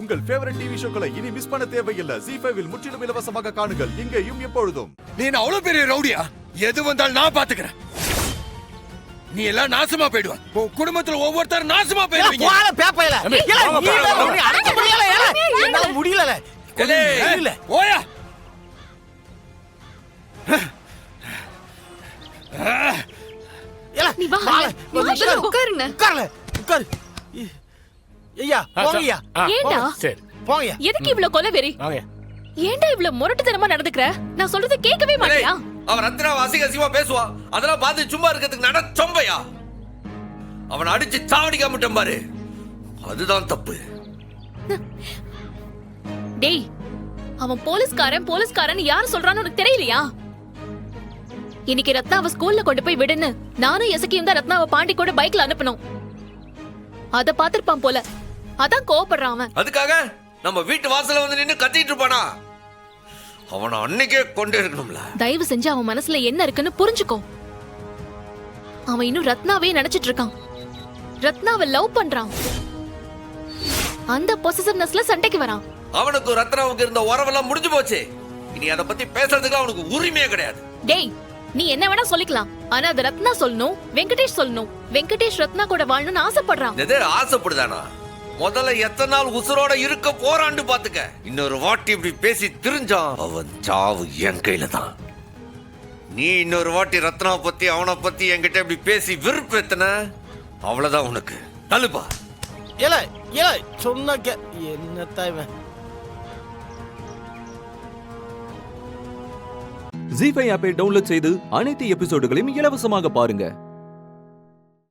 உங்கள் favourite TV ஷோக்களை இனி miss பண்ண தேவையில்லை. ZEE5 இல் முற்றிலும் இலவசமாக காணுங்கள். இங்கேயும் எப்பொழுதும். நீ அவ்வளவு பெரிய ரவுடியா? எது வந்தாலும் நான் பாத்துக்கிறேன். நீ எல்லாம் நாசமா போயிடுவ. குடும்பத்துல ஒவ்வொருத்தரும் நாசமா போயிடுவீங்க. போல பேப்பையில என்னால முடியல. ஓயா நீ வா முதல்ல உட்காருங்க. உட்காரு. ஐயா போங்கய்யா. ஏண்டா சரி போங்கய்யா. எதுக்கு இவ்ளோ கொலவெறி? வாங்க. ஏண்டா இவ்ளோ முரட்டுத்தனமா நடந்துக்கற? நான் சொல்றத கேட்கவே மாட்டியா? அவன் ரத்னாவை அசிங்கமா பேசுவான். அதெல்லாம் பார்த்து சும்மா இருக்கிறதுக்கு நட சொம்பையா? அவன் அடிச்சு சாவடிக்காமட்டும் பாரு, அதுதான் தப்பு. டேய், அவன் போலீஸ்காரன் யாரு சொல்றான்னு உனக்கு தெரியலையா? இன்னைக்கு ரத்னாவை ஸ்கூல்ல கொண்டு போய் விடுன்னு நானும் எசக்கியும் தான் ரத்னாவை பாண்டி கூட பைக்ல அனுப்பணும். அத பாத்திருப்பான் போல, அதான் கோவப்படுறான் அவன். அதுக்காக நம்ம வீட்டு வாசல்ல வந்து நின்னு கத்திட்டு இருப்பானா? அவனை அன்னைக்கே கொண்டு இருக்கணும்ல. தயவு செஞ்சு அவன் மனசுல என்ன இருக்குன்னு புரிஞ்சுக்கோ. அவன் இன்னும் ரத்னாவே நினைச்சிட்டு இருக்கான். ரத்னாவை லவ் பண்றான். அந்த பொசசிவ்னஸ்ல சண்டைக்கு வரான். அவனுக்கு ரத்னாவுக்கு இருந்த உறவெல்லாம் முடிஞ்சு போச்சு. இனி அதை பத்தி பேசுறதுக்கு அவனுக்கு உரிமையே கிடையாது. டேய், நீ என்ன வேணா சொல்லிக்கலாம், ஆனா அது ரத்னா சொல்லணும், வெங்கடேஷ் சொல்லணும். வெங்கடேஷ் ரத்னா கூட வாழணும்னு ஆசைப்படுறான். எது ஆசைப்படுதானா? முதல்ல எத்தனை நாள் உசுரோட இருக்க போறான்னு பாத்துக்க. இன்னொரு வாட்டி இப்படி பேசி திரிஞ்சான், அவன் சாவு என் கையில தான். நீ இன்னொரு வாட்டி ரத்னாவை பத்தி அவனை பத்தி என்கிட்ட இப்படி பேசி விருப்பத்தன, அவ்வளவுதான் உனக்கு. தள்ளுப்பா. சொன்ன என்ன தாய்வன். ZEE5 ஆப்பை டவுன்லோட் செய்து அனைத்து எபிசோடுகளையும் இலவசமாக பாருங்க.